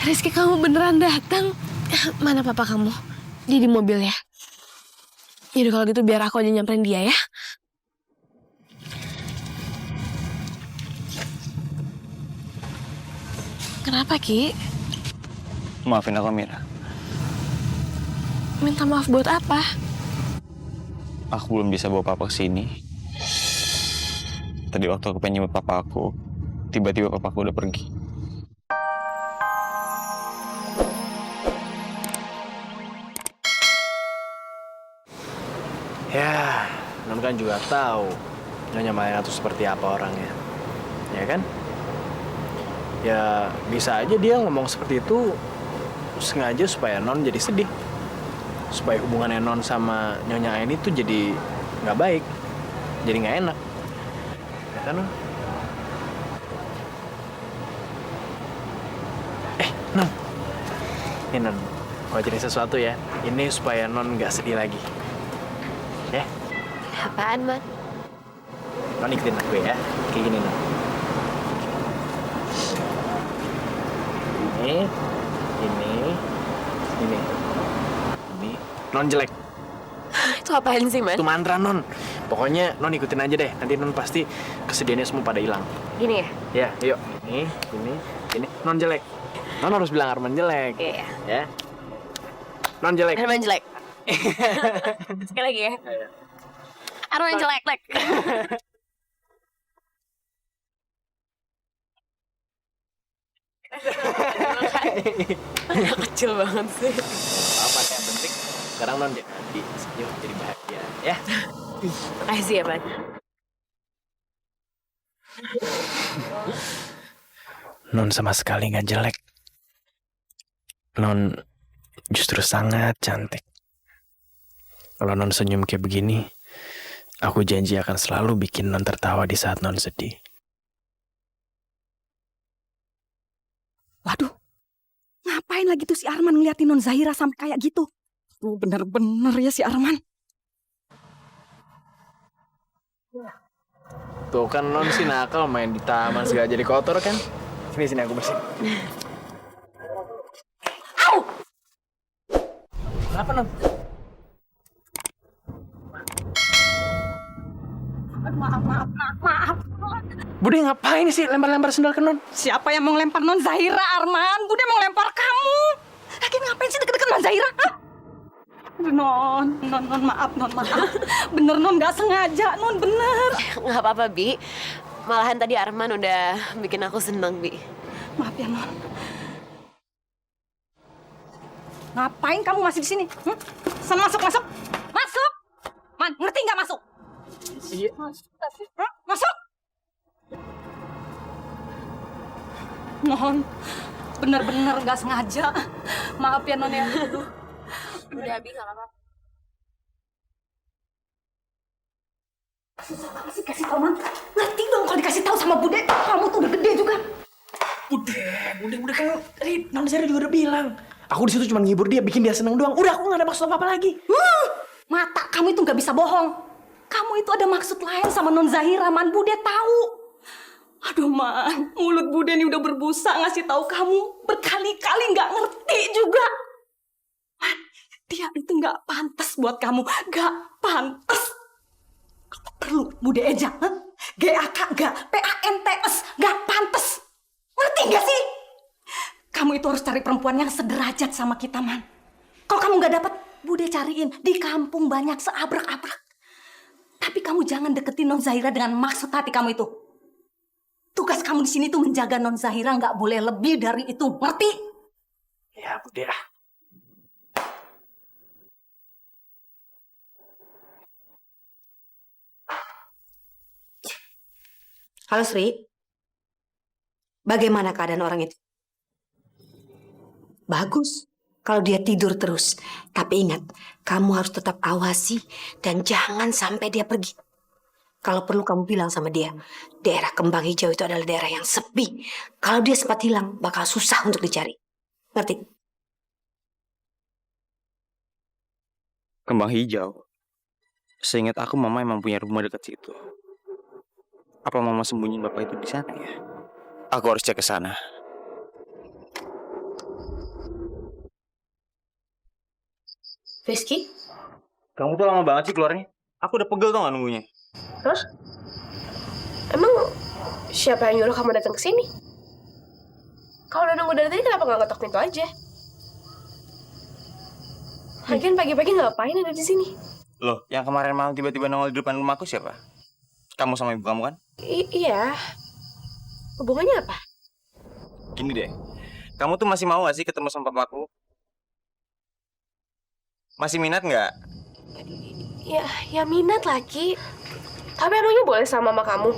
Rizky, kamu beneran datang? Mana papa kamu? Dia di mobil ya? Yaudah kalau gitu biar aku aja nyamperin dia ya. Kenapa, Ki? Maafin aku, Mira. Minta maaf buat apa? Aku belum bisa bawa papa ke sini. Tadi waktu aku pengen jemput papa aku, tiba-tiba papa aku udah pergi. Ya, Non kan juga tahu Nyonya Malena itu seperti apa orangnya, ya kan? Ya bisa aja dia ngomong seperti itu sengaja supaya Non jadi sedih, supaya hubungannya Non sama Nyonya Aini tuh jadi nggak baik, jadi nggak enak, ya kan Non? Non, ini Non, mau jadi sesuatu ya. Ini supaya Non nggak sedih lagi, ya? Apaan, Man? Non ikutin aku ya, kayak gini Non. Ini, ini Non jelek. Itu apaan sih, Man? Itu mantra Non. Pokoknya Non ikutin aja deh. Nanti Non pasti kesedihannya semua pada hilang. Gini ya? Ya, yuk. Ini, Non jelek. Non harus bilang Arman jelek. Iya. Ya. Non jelek. Arman jelek. Sekali lagi ya. Arman jelek. Anak kecil banget sih. Apa yang penting sekarang Non jadi senyum, jadi bahagia, ya. Makasih ya, Man. Non sama sekali nggak jelek. Non justru sangat cantik. Kalau Non senyum kayak begini, aku janji akan selalu bikin Non tertawa di saat Non sedih. Waduh, ngapain lagi tuh si Arman ngeliatin Non Zahira sampai kayak gitu? Tuh bener-bener ya si Arman. Tuh kan Non sih nakal main di taman segala jadi kotor kan. Sini aku bersihin. Au! Kenapa Non? Maaf. Bude ngapain sih lempar-lempar sendal ke Non? Siapa yang mau ngelempar Non Zahira, Arman? Bude mau ngelempar kamu. Lagi ngapain sih deket-deket Non Zahira? Hah? Non, maaf. Bener Non, gak sengaja, Non, bener. Nggak apa-apa, Bi. Malahan tadi Arman udah bikin aku seneng, Bi. Maaf ya, Non. Ngapain kamu masih di sini? Sana masuk. Masuk! Man, ngerti nggak masuk? Iya. Hah? Masuk! Non, bener-bener nggak sengaja. Maaf ya, Non ya. Aduh. Udah, Bi, nggak apa-apa. Susah banget sih kasih tau, Man. Ngerti dong kalau dikasih tahu sama Bude. Kamu tuh udah gede juga. Bude kan tadi Non Zahira juga udah bilang. Aku di situ cuma ngibur dia, bikin dia seneng doang. Udah, aku nggak ada maksud apa-apa lagi. Mata kamu itu nggak bisa bohong. Kamu itu ada maksud lain sama Non Zahira, Man. Bude tahu. Aduh, Man. Mulut Bude nih udah berbusa ngasih tahu kamu. Berkali-kali nggak ngerti juga. Man, dia itu nggak pantas buat kamu. Nggak pantas. Kamu perlu Bude eja. GAK nggak, PANTS nggak pantas. Ngerti nggak sih? Kamu itu harus cari perempuan yang sederajat sama kita, Man. Kalau kamu nggak dapat, Bude cariin. Di kampung banyak seabrek-abrek. Tapi kamu jangan deketin Non Zahira dengan maksud hati kamu itu. Tugas kamu di sini tuh menjaga Non Zahira, nggak boleh lebih dari itu. Ngerti? Ya, Bude. Halo Sri, bagaimana keadaan orang itu? Bagus, kalau dia tidur terus. Tapi ingat, kamu harus tetap awasi dan jangan sampai dia pergi. Kalau perlu kamu bilang sama dia, daerah Kembang Hijau itu adalah daerah yang sepi. Kalau dia sempat hilang, bakal susah untuk dicari. Ngerti? Kembang Hijau. Seingat aku, Mama emang punya rumah dekat situ. Apa Mama sembunyiin Bapak itu di sana ya? Aku harus cek ke sana. Rizky? Kamu tuh lama banget sih keluarnya. Aku udah pegel tau gak nunggunya. Hah? Emang siapa yang nyuruh kamu datang ke sini? Kalau udah nunggu dari tadi kenapa nggak ngetok pintu aja? Lagian pagi-pagi ngapain ada di sini? Loh, yang kemarin malam tiba-tiba nongol di depan rumahku siapa? Kamu sama ibu kamu kan? Iya. Hubungannya apa? Gini deh. Kamu tuh masih mau gak sih ketemu sama papaku? Masih minat nggak? Ya minat lagi. Tapi emangnya boleh sama mama kamu?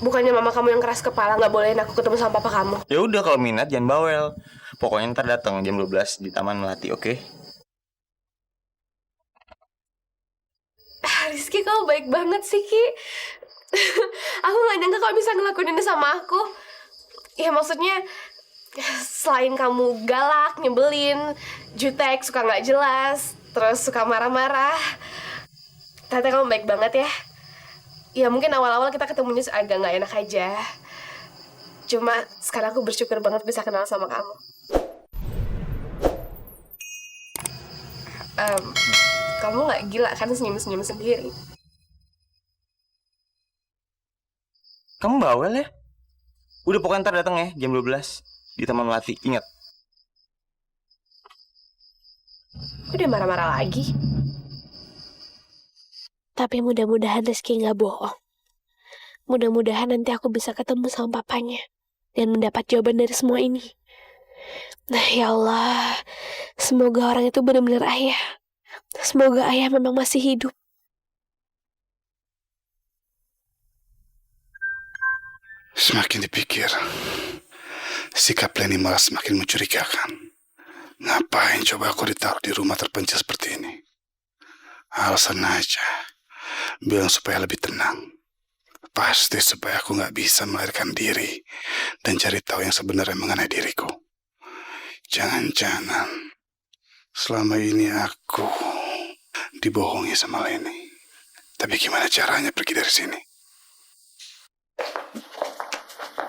Bukannya mama kamu yang keras kepala nggak bolehin aku ketemu sama papa kamu? Ya udah kalau minat jangan bawel. Pokoknya ntar datang jam 12 di Taman Melati, oke? Rizky, kamu baik banget sih, Ki. Aku nggak nyangka kamu bisa ngelakuin ini sama aku. Ya maksudnya, selain kamu galak, nyebelin, jutek, suka nggak jelas, terus suka marah-marah, ternyata kamu baik banget ya. Ya mungkin awal-awal kita ketemunya agak nggak enak aja. Cuma sekarang aku bersyukur banget bisa kenal sama kamu. Kamu nggak gila kan senyum-senyum sendiri? Kamu bawel ya? Udah pokoknya ntar datang ya jam 12 di Taman Melati, ingat. Kok dia marah-marah lagi? Tapi mudah-mudahan Rizky nggak bohong. Mudah-mudahan nanti aku bisa ketemu sama papanya dan mendapat jawaban dari semua ini. Nah ya Allah, semoga orang itu benar-benar ayah. Semoga ayah memang masih hidup. Semakin dipikir, sikap Leni malah semakin mencurigakan. Ngapain coba aku ditaruh di rumah terpencil seperti ini? Alasan aja, bilang supaya lebih tenang. Pasti supaya aku nggak bisa melarikan diri dan cari tahu yang sebenarnya mengenai diriku. Jangan-jangan selama ini aku dibohongi sama Leni. Tapi gimana caranya pergi dari sini?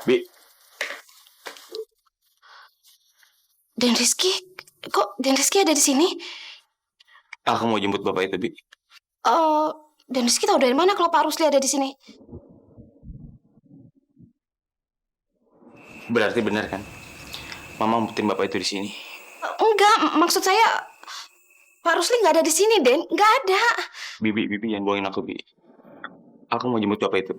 Bi, Dan Rizky, kok Dan Rizky ada di sini? aku mau jemput bapak itu, Bi. Dan Rizky tahu dari mana kalau Pak Rusli ada di sini? Berarti benar kan? Mama ngumpetin bapak itu di sini. Enggak, maksud saya Pak Rusli nggak ada di sini, Den. Nggak ada. Bibi jangan bohongin aku, Bi. Aku mau jemput bapak itu.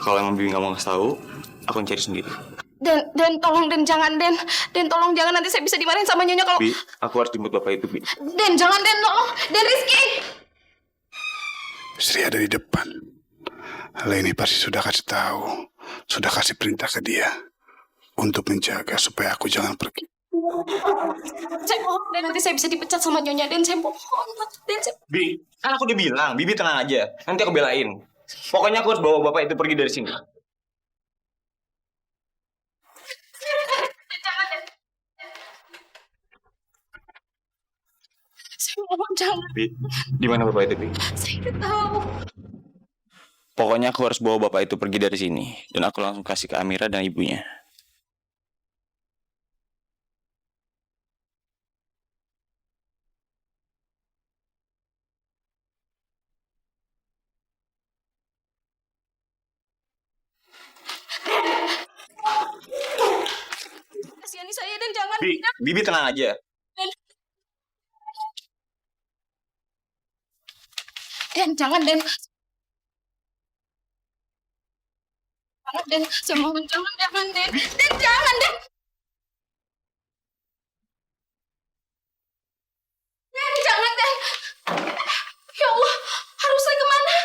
Kalau emang Bibi nggak mau ngasih tahu, aku yang cari sendiri. Den, tolong Den, jangan Den. Den, tolong jangan, nanti saya bisa dimarahin sama Nyonya kalau... Bi, aku harus jemput bapak itu, Bi. Den, jangan Den, tolong. Den, Rizky. Sri ada di depan. Leni pasti sudah kasih tahu, sudah kasih perintah ke dia untuk menjaga supaya aku jangan pergi. Saya mohon, Den, nanti saya bisa dipecat sama Nyonya. Den, saya mohon. Den, saya... Bi, kan aku udah bilang, Bibi tenang aja. Nanti aku belain. Pokoknya aku harus bawa bapak itu pergi dari sini. Jangan, Den. Saya mohon, jangan. Bi, di mana bapak itu, Bi? Saya nggak tahu. Pokoknya aku harus bawa bapak itu pergi dari sini. Dan aku langsung kasih ke Amira dan ibunya. Kasihani saya, Den, jangan. Bi, Bibi tenang aja. Den, jangan, Den. Jangan, Den. Saya mohon, jangan, Den. Den, jangan, Den. Den, jangan, Den. Ya Allah, harus saya kemana?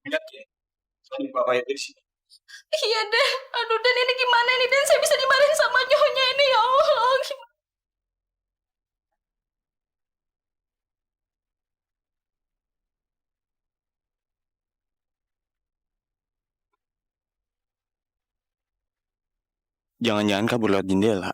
Lihat ya, tadi bapak itu di sini. Iya, Den. Aduh, Den, ini gimana ini, Den? Saya bisa dimarahin sama Nyonya ini, ya Allah. Gimana? Jangan-jangan kabur lewat jendela.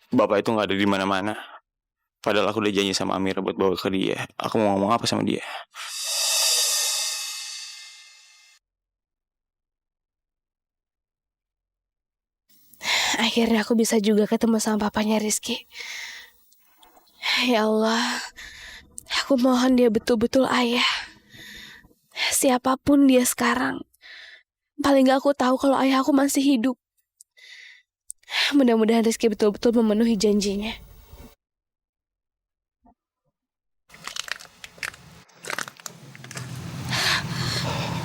Bapak itu nggak ada di mana-mana. Padahal aku udah janji sama Amira buat bawa ke dia. Aku mau ngomong apa sama dia? Akhirnya aku bisa juga ketemu sama papanya Rizky. Ya Allah, aku mohon dia betul-betul ayah. Siapapun dia sekarang, paling gak aku tahu kalau ayah aku masih hidup. Mudah-mudahan Rizky betul-betul memenuhi janjinya.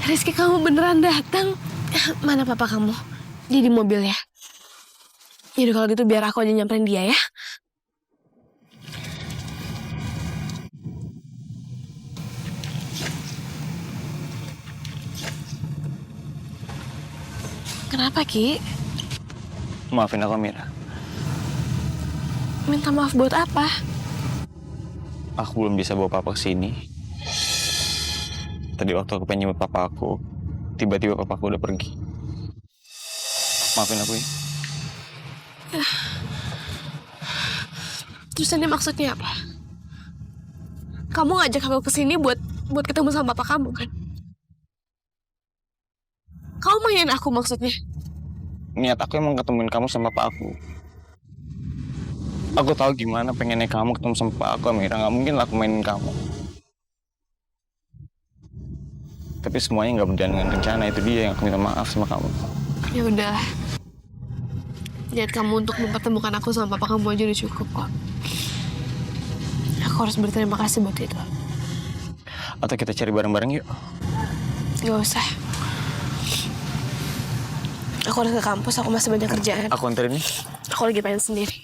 Rizky, kamu beneran datang? Mana papa kamu? Dia di mobil ya? Yaudah kalau gitu biar aku aja nyamperin dia ya. Kenapa, Ki? Maafin aku, Amira. Minta maaf buat apa? Aku belum bisa bawa papa ke sini. Tadi waktu aku pengen jemput papa aku, tiba-tiba papa aku udah pergi. Maafin aku ya. Terus ini maksudnya apa? Kamu ngajak aku ke sini buat ketemu sama papa kamu kan? Kamu mainin aku maksudnya? Niat aku emang ketemuin kamu sama papa aku. Aku tahu gimana pengennya kamu ketemu sama papa aku, Amira. Nggak mungkin lah aku mainin kamu. Tapi semuanya nggak berjalan dengan rencana. Itu dia yang aku minta maaf sama kamu. Ya udah. Niat kamu untuk mempertemukan aku sama papa kamu aja udah cukup kok. Aku harus berterima kasih buat itu. Atau kita cari bareng-bareng yuk. Gak usah. Aku harus ke kampus, aku masih banyak kerjaan. Aku anterin nih. Aku lagi pengen sendiri.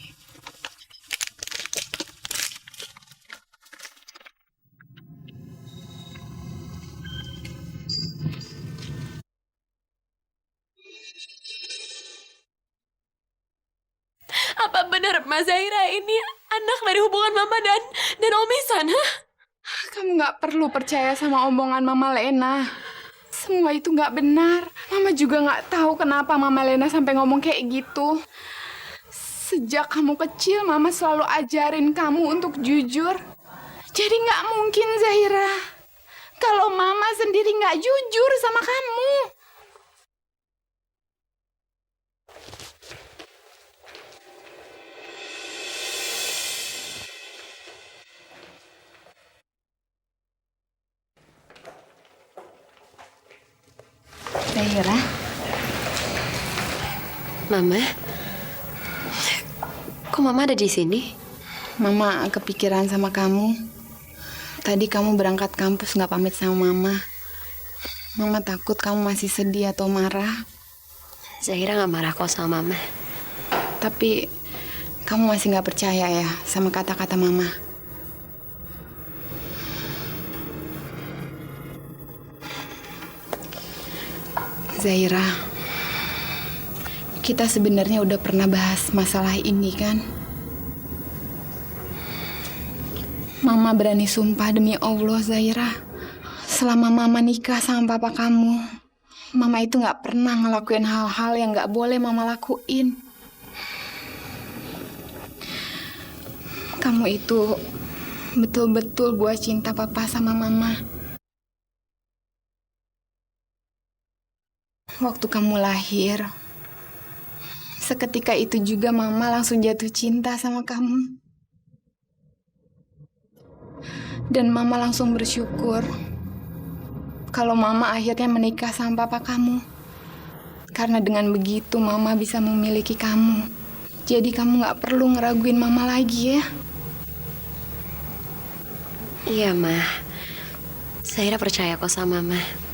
Apa benar Mas Zahira ini anak dari hubungan Mama dan Om Ihsan, hah? Kamu nggak perlu percaya sama omongan Mama Lena. Semua itu nggak benar. Mama juga nggak tahu kenapa Mama Lena sampai ngomong kayak gitu. Sejak kamu kecil, Mama selalu ajarin kamu untuk jujur. Jadi nggak mungkin, Zahira, kalau Mama sendiri nggak jujur sama kamu. Zahira, Mama, kok Mama ada di sini? Mama kepikiran sama kamu. Tadi kamu berangkat kampus nggak pamit sama Mama. Mama takut kamu masih sedih atau marah. Zahira nggak marah kok sama Mama. Tapi kamu masih nggak percaya ya sama kata-kata Mama. Zahira, kita sebenarnya udah pernah bahas masalah ini kan? Mama berani sumpah demi Allah, Zahira. Selama Mama nikah sama papa kamu, Mama itu nggak pernah ngelakuin hal-hal yang nggak boleh Mama lakuin. Kamu itu betul-betul buah cinta papa sama Mama. Waktu kamu lahir, seketika itu juga Mama langsung jatuh cinta sama kamu. Dan Mama langsung bersyukur kalau Mama akhirnya menikah sama papa kamu. Karena dengan begitu Mama bisa memiliki kamu. Jadi kamu gak perlu ngeraguin Mama lagi ya. Iya, Ma. Zahira percaya kok sama Mama.